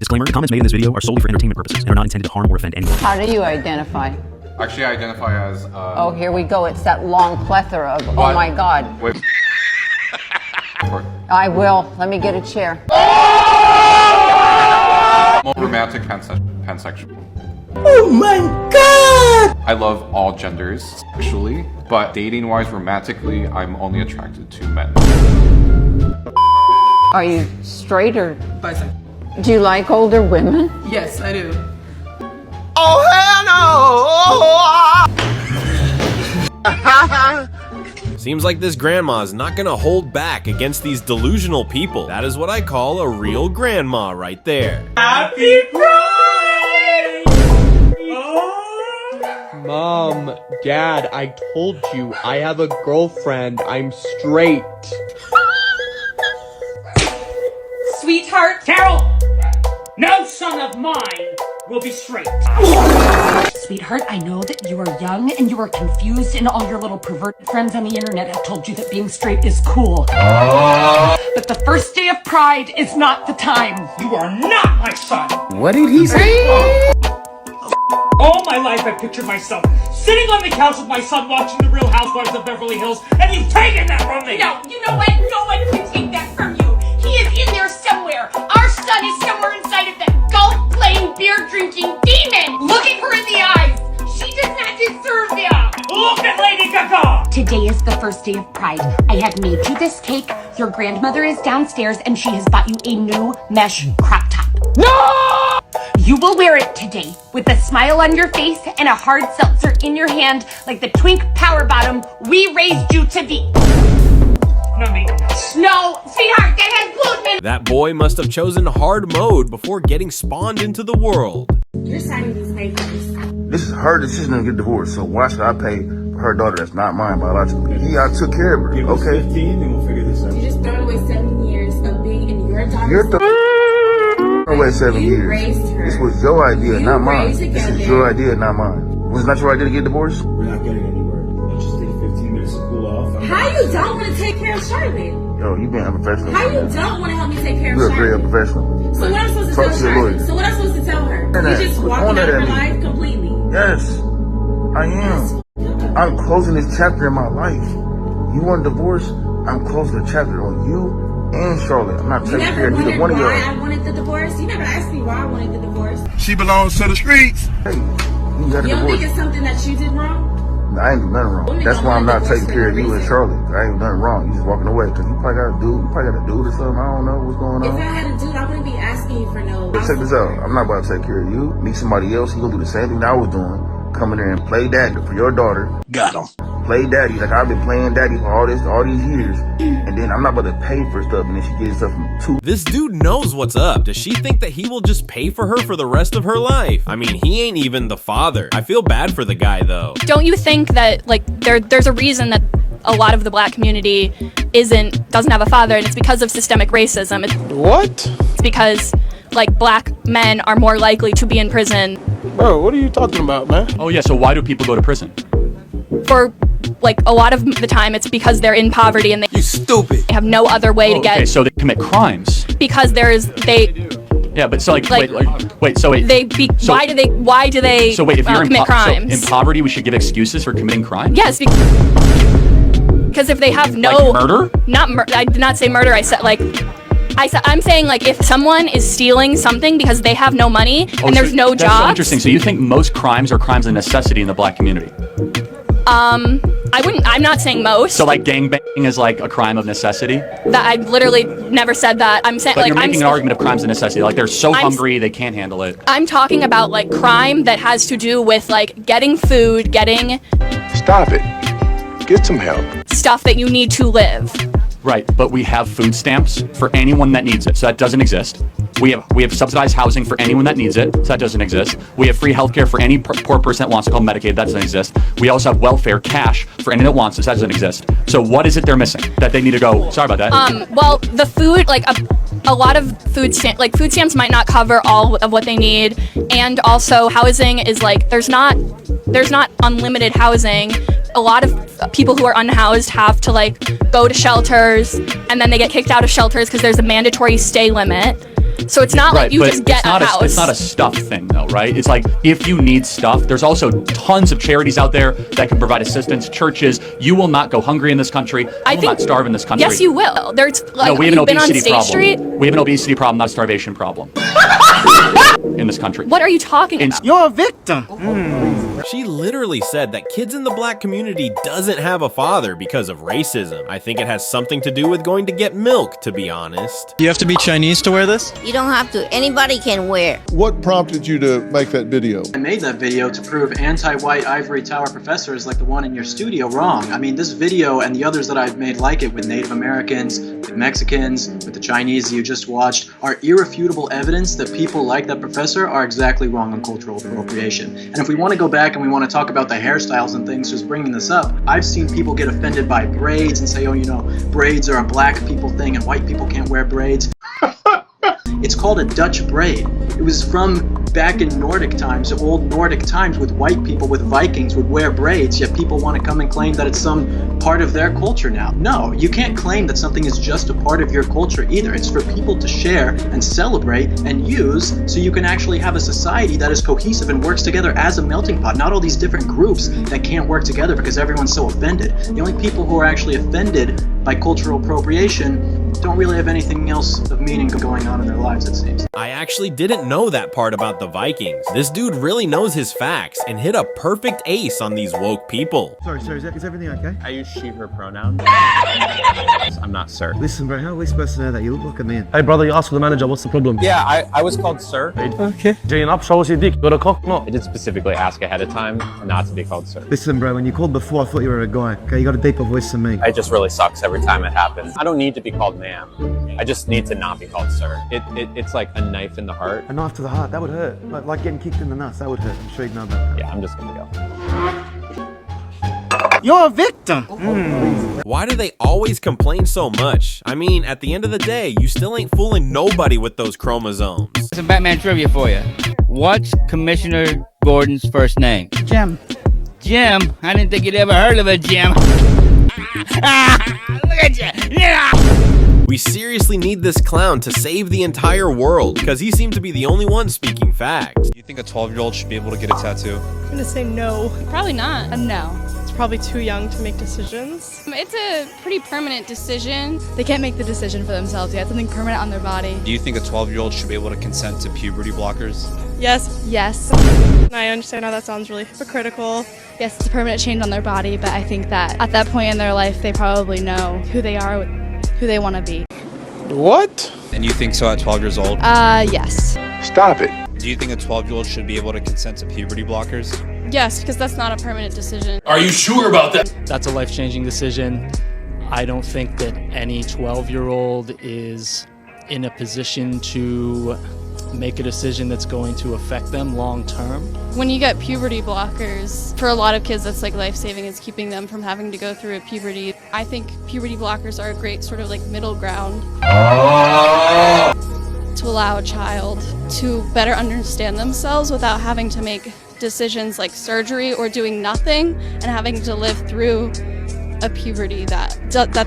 Disclaimer, the comments made in this video are solely for entertainment purposes and are not intended to harm or offend anyone. How do you identify? Actually, I identify as, Oh, here we go. It's that long plethora of, oh my God. Wait. I will. Let me get a chair. I'm a romantic pansexual. Oh my God! I love all genders sexually, but dating-wise, romantically, I'm only attracted to men. Are you straight or? Bisexual. Do you like older women? Yes, I do. Oh hell no! Seems like this grandma's not gonna hold back against these delusional people. That is what I call a real grandma right there. Happy Pride! Mom, Dad, I told you, I have a girlfriend. I'm straight. Sweetheart, Carol! No son of mine will be straight. Sweetheart, I know that you are young and you are confused and all your little perverted friends on the internet have told you that being straight is cool. But the first day of Pride is not the time. You are not my son. What did he say? All my life I pictured myself sitting on the couch with my son watching The Real Housewives of Beverly Hills, and you've taken that from me! No, you know what? No one can take that from you. He is in there somewhere. Our son is somewhere inside of that golf-playing, beer-drinking demon. Looking her in the eyes. She does not deserve that. Look at Lady Gaga! Today is the first day of Pride. I have made you this cake. Your grandmother is downstairs and she has bought you a new mesh crop top. No! You will wear it today with a smile on your face and a hard seltzer in your hand like the twink power bottom we raised you to be. No, me. No, sweetheart, that has gluten in. That boy must have chosen hard mode before getting spawned into the world. You're signing these papers. This is her decision to get divorced, so why should I pay for her daughter that's not mine biologically? I took care of her. Give us 15 and we'll figure this out. You just thrown away 7 years of being in your daughter's You're away 7 You years. raised her. This was your idea, You not mine. raised This is together. your idea, not mine. Was it not your idea to get divorced? We're not getting anywhere. Let's just take 15 minutes to cool off. How you don't want to take care of Charlotte? Yo, you being unprofessional. How you don't want to help me take care of You're a very Charlotte? unprofessional. So what I'm supposed to Talk tell to your Charlotte? lawyer. So what I'm supposed to tell her? Internet. You just Quit walking on out that of her at me. life completely. Yes, I am. I'm closing this chapter in my life. You want a divorce? I'm closing the chapter on you and Charlotte. I'm not You taking never care of wondered either one of why y'all. I wanted the divorce? You never asked me why I wanted the divorce. She belongs to the streets. Hey, you got a You don't think divorce. it's something that you did wrong? I ain't do nothing wrong. Women That's don't why I'm want not a taking divorce care for of no you and reason. Charlotte. I ain't do nothing wrong. You just walking away because you probably got a dude or something. I don't know what's going If I on. had a dude, I wouldn't be asking you for no. But check this out. I'm not about to take care of you. Meet somebody else. He gonna do the same thing that I was doing. Come in there and play daddy for your daughter. Got him. Play daddy like I've been playing daddy for all these years. And then I'm not about to pay for stuff. And then she gets stuff from two. This dude knows what's up. Does she think that he will just pay for her for the rest of her life? I mean, he ain't even the father. I feel bad for the guy though. Don't you think that like there's a reason that a lot of the black community doesn't have a father, and it's because of systemic racism. What? It's because like black men are more likely to be in prison. Bro, what are you talking about, man? Oh yeah, so why do people go to prison? For like a lot of the time it's because they're in poverty and You stupid. they have no other way to get Okay, so they commit crimes. because Yeah, but so like, Like- wait, so wait. So- why do they So wait, if you're commit so crimes? in poverty, we should give excuses for committing crime? Yes, because if they have no Like murder? I did not say murder. I said I'm saying like if someone is stealing something because they have no money and there's no That's so jobs. interesting. So you think most crimes are crimes of necessity in the black community? I'm not saying most. So like gangbanging is like a crime of necessity? That I literally never said that. I'm saying But like you're making an argument of crimes of necessity. Like they're so I'm- hungry they can't handle it. I'm talking about like crime that has to do with like getting food, getting Stop it. Get some help. stuff that you need to live. Right, but we have food stamps for anyone that needs it, so that doesn't exist. We have subsidized housing for anyone that needs it, so that doesn't exist. We have free healthcare for any poor person that wants to call Medicaid, that doesn't exist. We also have welfare cash for anyone that wants it, so that doesn't exist. So what is it they're missing that they need to go? Sorry about that. Well, the food, like a lot of food stamps might not cover all of what they need, and also housing is like there's not unlimited housing. A lot of people who are unhoused have to like go to shelters, and then they get kicked out of shelters because there's a mandatory stay limit. So it's not like you just get a house. It's not a stuff thing though, right? It's like if you need stuff, there's also tons of charities out there that can provide assistance. Churches, you will not go hungry in this country. You will not starve in this country. Yes, you will. There's like, no, we have an you've been on obesity State problem. Street. We have an obesity problem, not a starvation problem. In this country. What are you talking about? You're a victim. She literally said that kids in the black community doesn't have a father because of racism. I think it has something to do with going to get milk, to be honest. You have to be Chinese to wear this? You don't have to. Anybody can wear. What prompted you to make that video? I made that video to prove anti-white ivory tower professors like the one in your studio wrong. I mean, this video and the others that I've made like it with Native Americans, with Mexicans, with the Chinese you just watched are irrefutable evidence that people like that professor are exactly wrong on cultural appropriation. And if we want to go back and we want to talk about the hairstyles and things, just bringing this up, I've seen people get offended by braids and say, oh, you know, braids are a black people thing and white people can't wear braids. It's called a Dutch braid. It was from back in Nordic times, old Nordic times, with white people, with Vikings, would wear braids, yet people want to come and claim that it's some part of their culture now. No, you can't claim that something is just a part of your culture either. It's for people to share and celebrate and use so you can actually have a society that is cohesive and works together as a melting pot, not all these different groups that can't work together because everyone's so offended. The only people who are actually offended by cultural appropriation don't really have anything else of meaning going on in their lives, it seems. I actually didn't know that part about the Vikings. This dude really knows his facts and hit a perfect ace on these woke people. Sorry, is everything okay? I use she, her pronoun. I'm not sir. Listen, bro, how are we supposed to know that? You look like a man. Hey brother, you asked for the manager, what's the problem? Yeah, I was called sir. Okay. Jane up, show us your dick. Got a cock? No. I did specifically ask ahead of time not to be called sir. Listen, bro, when you called before, I thought you were a guy. Okay, you got a deeper voice than me. It just really sucks every time it happens. I don't need to be called ma'am. I just need to not be called sir. It's like a knife in the heart. A knife to the heart, that would hurt. Like getting kicked in the nuts, that would hurt. I'm sure you know about that. Yeah, I'm just gonna go. You're a victim. Why do they always complain so much? I mean, at the end of the day, you still ain't fooling nobody with those chromosomes. Some Batman trivia for you. What's Commissioner Gordon's first name? Jim. Jim? I didn't think you'd ever heard of a Jim. Look at you. Yeah. We seriously need this clown to save the entire world, because he seemed to be the only one speaking facts. Do you think a 12-year-old should be able to get a tattoo? I'm gonna say no. Probably not. No. It's probably too young to make decisions. It's a pretty permanent decision. They can't make the decision for themselves yet. Something permanent on their body. Do you think a 12-year-old should be able to consent to puberty blockers? Yes. Yes. I understand how that sounds really hypocritical. Yes, it's a permanent change on their body, but I think that at that point in their life, they probably know who they are, who they want to be. What? And you think so at 12 years old? Yes. Stop it. Do you think a 12-year-old should be able to consent to puberty blockers? Yes, because that's not a permanent decision. Are you sure about that? That's a life-changing decision. I don't think that any 12-year-old is in a position to make a decision that's going to affect them long term. When you get puberty blockers, for a lot of kids that's like life-saving, it's keeping them from having to go through a puberty. I think puberty blockers are a great sort of like middle ground to allow a child to better understand themselves without having to make decisions like surgery or doing nothing and having to live through a puberty that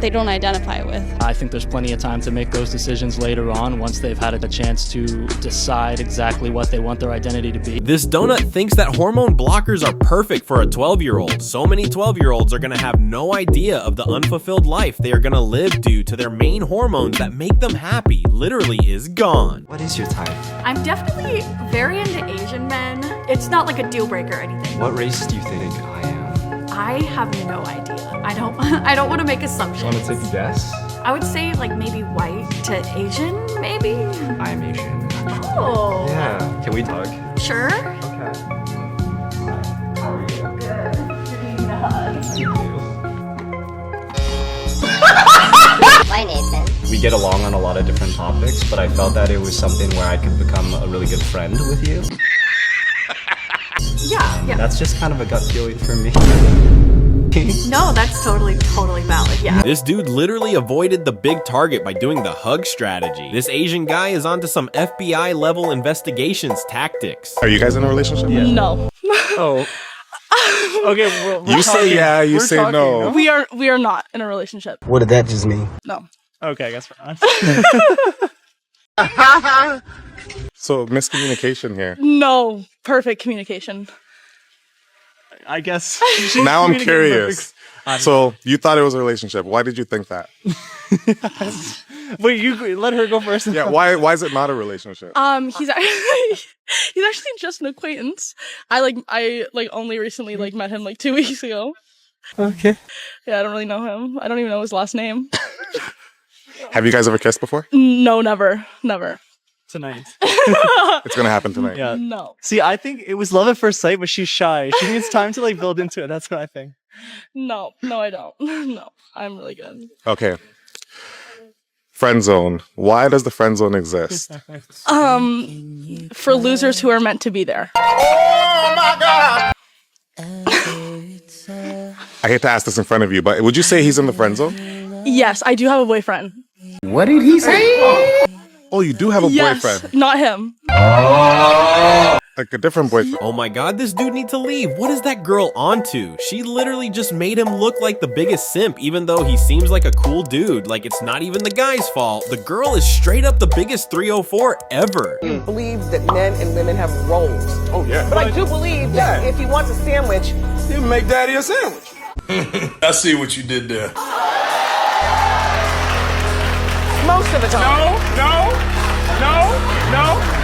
they don't identify with. I think there's plenty of time to make those decisions later on once they've had a chance to decide exactly what they want their identity to be. This donut thinks that hormone blockers are perfect for a 12-year-old. So many 12-year-olds are gonna have no idea of the unfulfilled life they are gonna live due to their main hormones that make them happy literally is gone. What is your type? I'm definitely very into Asian men. It's not like a deal breaker or anything. What race do you think I am? I have no idea. I don't want to make assumptions. Want to take a guess? I would say like maybe white to Asian, maybe? I am Asian. Oh. Yeah. Can we talk? Sure. Okay. How are you? Good. Bye, Nathan. We get along on a lot of different topics, but I felt that it was something where I could become a really good friend with you. Yeah. That's just kind of a gut feeling for me. No, that's totally valid, yeah. This dude literally avoided the big target by doing the hug strategy. This Asian guy is onto some FBI level investigations tactics. Are you guys in a relationship? Yeah. No. Oh. Okay, you say yeah, you say no. We are not in a relationship. What did that just mean? No. Okay, I guess we're not. So miscommunication here. No, perfect communication. I guess. Now I'm curious. So you thought it was a relationship. Why did you think that? Wait, you let her go first. Yeah, why is it not a relationship? He's actually just an acquaintance. I only recently met him 2 weeks ago. Okay. Yeah, I don't really know him. I don't even know his last name. Have you guys ever kissed before? No, never. Tonight. It's gonna happen tonight. Yeah. No. See, I think it was love at first sight, but she's shy. She needs time to build into it. That's what I think. No, I don't. No, I'm really good. Okay. Friend zone. Why does the friend zone exist? For losers who are meant to be there. Oh my God! I hate to ask this in front of you, but would you say he's in the friend zone? Yes, I do have a boyfriend. What did he say? Oh, you do have a Yes, boyfriend. not him. Like a different boyfriend. Oh my god, this dude needs to leave. What is that girl onto? She literally just made him look like the biggest simp, even though he seems like a cool dude. Like, it's not even the guy's fault. The girl is straight up the biggest 304 ever. You believe that men and women have roles. Oh, yeah. But I do believe that if he wants a sandwich, You make daddy a sandwich. I see what you did there. most of the time. No.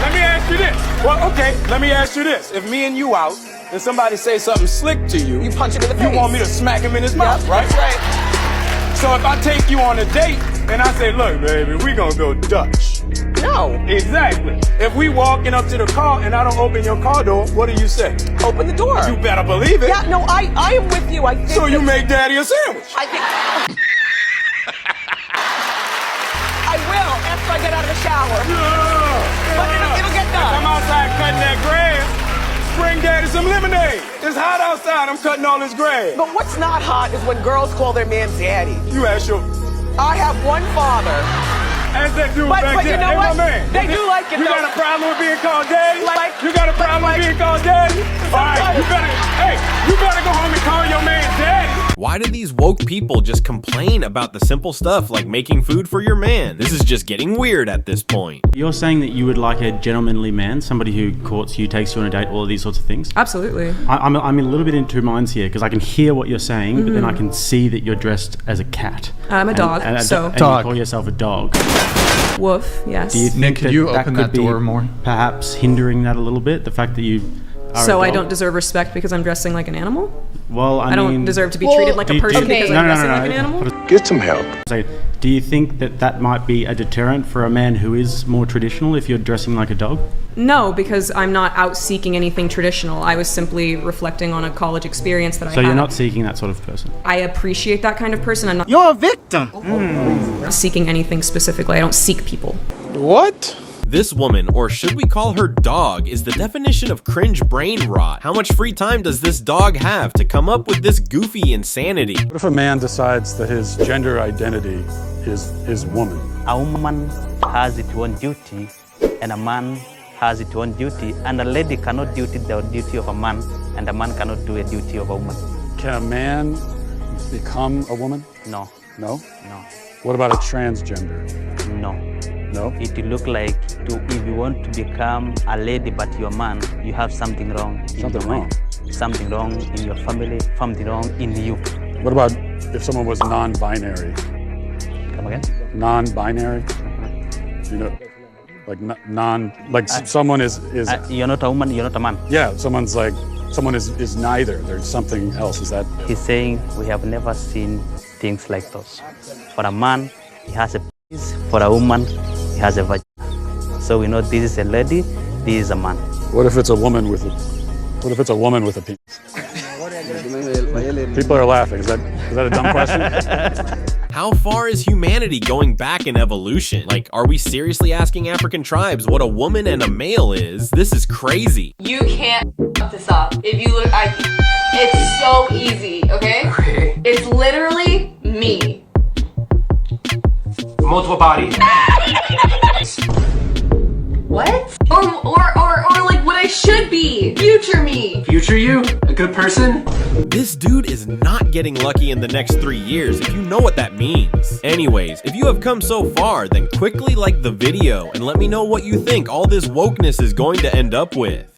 Let me ask you this. Well, okay, let me ask you this. If me and you out and somebody say something slick to you, You punch him in the face. you want me to smack him in his mouth, right? That's right. So if I take you on a date and I say, look, baby, we gonna go Dutch. No. Exactly. If we walking up to the car and I don't open your car door, what do you say? Open the door. You better believe it. Yeah, no, I am with you. I think So you make daddy a sandwich. I think I will after I get out of the shower. But it'll get done. I'm outside cutting that grass. Bring daddy some lemonade. It's hot outside. I'm cutting all this grass. But what's not hot is when girls call their man daddy. You ask your... I have one father. As that dude But back you there. know Hey, what? my man. They do like it, You though. got a problem with being called daddy? You got a problem with being called daddy? All right, you better go home and call your man daddy. Why do these woke people just complain about the simple stuff like making food for your man? This is just getting weird at this point. You're saying that you would like a gentlemanly man, somebody who courts you, takes you on a date, all of these sorts of things? Absolutely. I'm a little bit in two minds here because I can hear what you're saying, but then I can see that you're dressed as a cat. I'm a dog, so... And you call yourself a dog. Woof, yes. Do you think could you that open could that door be more? Perhaps hindering that a little bit, the fact that you are So a I dog? don't deserve respect because I'm dressing like an animal? Well, I don't mean, deserve to be treated like a person because I'm dressing like an animal? Get some help. So, do you think that that might be a deterrent for a man who is more traditional if you're dressing like a dog? No, because I'm not out seeking anything traditional. I was simply reflecting on a college experience that I had. So you're not seeking that sort of person? I appreciate that kind of person. I'm not You're a victim. seeking anything specifically. I don't seek people. What? This woman, or should we call her dog, is the definition of cringe brain rot. How much free time does this dog have to come up with this goofy insanity? What if a man decides that his gender identity is woman? A woman has its own duty, and a man has its own duty, and a lady cannot do the duty of a man, and a man cannot do a duty of a woman. Can a man become a woman? No. No? No. What about a transgender? No. No? It look like if you want to become a lady but you're a man, you have something wrong in your mind. Something wrong in your family, something wrong in you. What about if someone was non-binary? Come again? Non-binary? You know, like someone is you're not a woman, you're not a man. Yeah, someone is neither. There's something else. Is that? He's saying we have never seen things like those. For a man, he has a penis. For a woman, he has a vagina. So we know this is a lady, this is a man. What if it's a woman with a penis? People are laughing. Is that a dumb question? How far is humanity going back in evolution? Like, are we seriously asking African tribes what a woman and a male is? This is crazy. You can't fuck this up. If you look, it's so easy, okay? It's literally me. Multiple bodies. What? Or like what I should be. me. Future me. Future you? A good person? This dude is not getting lucky in the next 3 years, if you know what that means. Anyways, if you have come so far, then quickly like the video and let me know what you think all this wokeness is going to end up with.